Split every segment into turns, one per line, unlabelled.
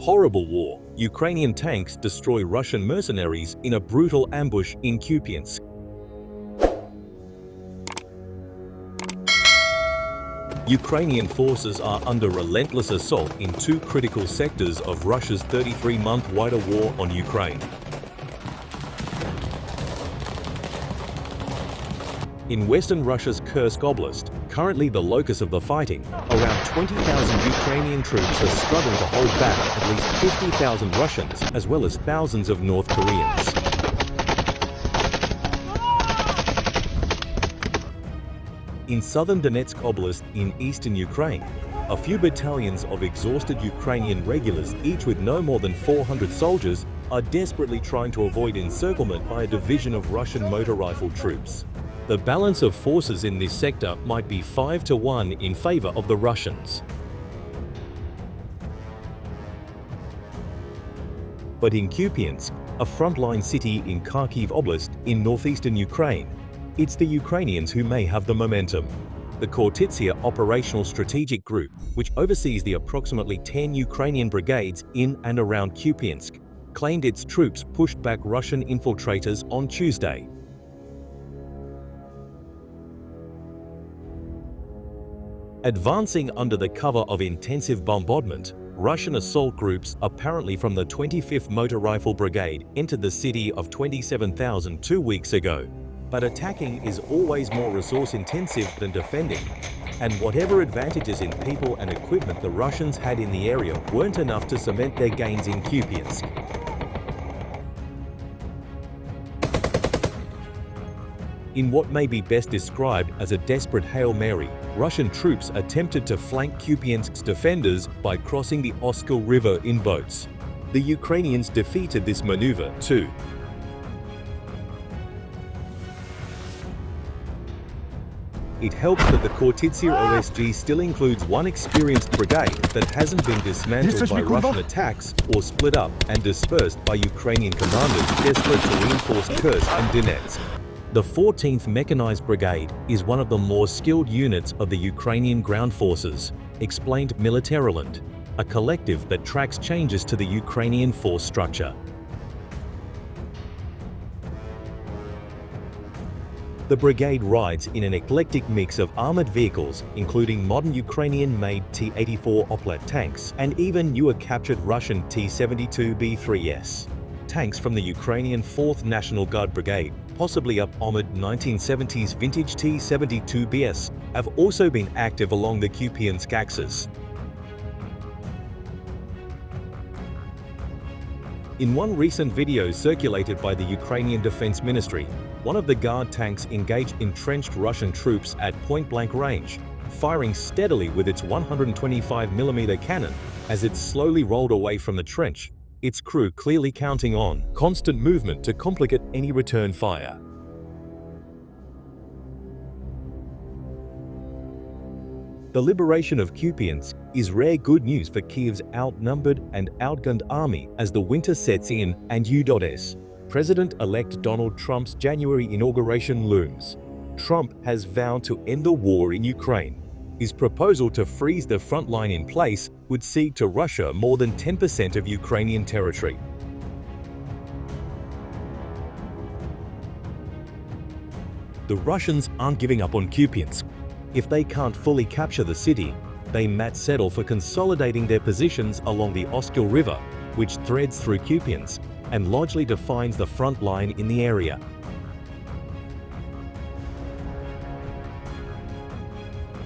Horrible war. Ukrainian tanks destroy Russian mercenaries in a brutal ambush in Kupiansk. Ukrainian forces are under relentless assault in two critical sectors of Russia's 33-month wider war on Ukraine. In western Russia's Kursk Oblast, currently the locus of the fighting, around 20,000 Ukrainian troops are struggling to hold back at least 50,000 Russians, as well as thousands of North Koreans. In southern Donetsk Oblast in eastern Ukraine, a few battalions of exhausted Ukrainian regulars, each with no more than 400 soldiers, are desperately trying to avoid encirclement by a division of Russian motor rifle troops. The balance of forces in this sector might be 5-1 in favor of the Russians. But in Kupiansk, a frontline city in Kharkiv Oblast in northeastern Ukraine, it's the Ukrainians who may have the momentum. The Khortytsia Operational Strategic Group, which oversees the approximately 10 Ukrainian brigades in and around Kupiansk, claimed its troops pushed back Russian infiltrators on Tuesday. Advancing under the cover of intensive bombardment, Russian assault groups, apparently from the 25th Motor Rifle Brigade, entered the city of 27,000 2 weeks ago. But attacking is always more resource-intensive than defending, and whatever advantages in people and equipment the Russians had in the area weren't enough to cement their gains in Kupiansk. In what may be best described as a desperate Hail Mary, Russian troops attempted to flank Kupiansk's defenders by crossing the Oskil River in boats. The Ukrainians defeated this maneuver too. It helps that the Khortytsia OSG still includes one experienced brigade that hasn't been dismantled by Russian attacks or split up and dispersed by Ukrainian commanders desperate to reinforce Kursk and Donetsk. The 14th Mechanized Brigade is one of the more skilled units of the Ukrainian ground forces, explained Militariland, a collective that tracks changes to the Ukrainian force structure. The brigade rides in an eclectic mix of armored vehicles, including modern Ukrainian-made T-84 Oplet tanks and even newer captured Russian T-72B3S. Tanks from the Ukrainian 4th National Guard Brigade, possibly a armored 1970s vintage T-72BS, have also been active along the Kupiansk axis. In one recent video circulated by the Ukrainian Defense Ministry, one of the Guard tanks engaged entrenched Russian troops at point-blank range, firing steadily with its 125mm cannon as it slowly rolled away from the trench, its crew clearly counting on constant movement to complicate any return fire. The liberation of Kupiansk is rare good news for Kyiv's outnumbered and outgunned army as the winter sets in and U.S. President-elect Donald Trump's January inauguration looms. Trump has vowed to end the war in Ukraine. His proposal to freeze the front line in place would cede to Russia more than 10% of Ukrainian territory. The Russians aren't giving up on Kupiansk. If they can't fully capture the city, they might settle for consolidating their positions along the Oskil River, which threads through Kupiansk and largely defines the front line in the area.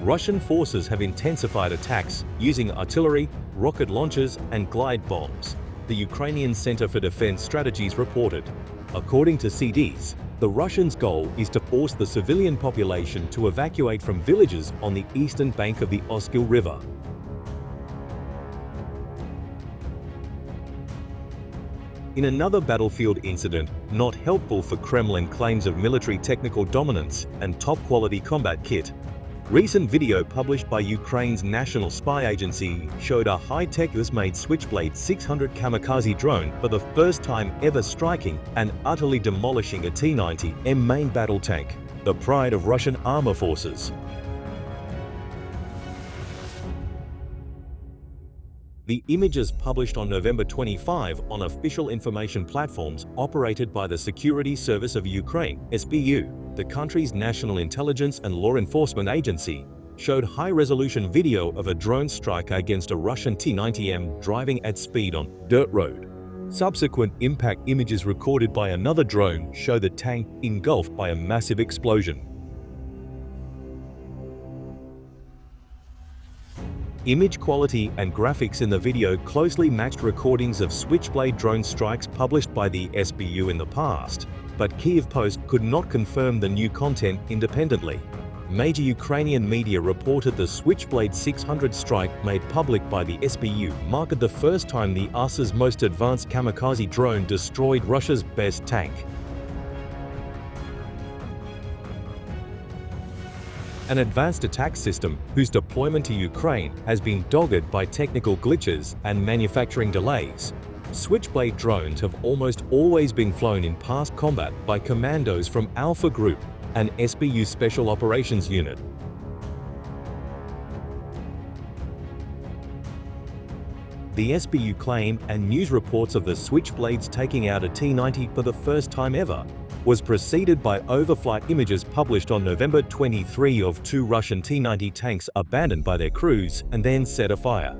Russian forces have intensified attacks using artillery, rocket launchers, and glide bombs, the Ukrainian Center for Defense Strategies reported. According to CDs, the Russians' goal is to force the civilian population to evacuate from villages on the eastern bank of the Oskil River. In another battlefield incident, not helpful for Kremlin claims of military technical dominance and top-quality combat kit, recent video published by Ukraine's national spy agency showed a high-tech US-made Switchblade 600 kamikaze drone for the first time ever striking and utterly demolishing a T-90M main battle tank, the pride of Russian armor forces. The images published on November 25 on official information platforms operated by the Security Service of Ukraine, SBU, the country's national intelligence and law enforcement agency, showed high-resolution video of a drone strike against a Russian T-90M driving at speed on dirt road. Subsequent impact images recorded by another drone show the tank engulfed by a massive explosion. Image quality and graphics in the video closely matched recordings of Switchblade drone strikes published by the SBU in the past, but Kyiv Post could not confirm the new content independently. Major Ukrainian media reported the Switchblade 600 strike made public by the SBU marked the first time the US's most advanced kamikaze drone destroyed Russia's best tank. An advanced attack system whose deployment to Ukraine has been dogged by technical glitches and manufacturing delays. Switchblade drones have almost always been flown in past combat by commandos from Alpha Group, an SBU Special Operations Unit. The SBU claim and news reports of the Switchblades taking out a T-90 for the first time ever was preceded by overflight images published on November 23 of two Russian T-90 tanks abandoned by their crews and then set afire.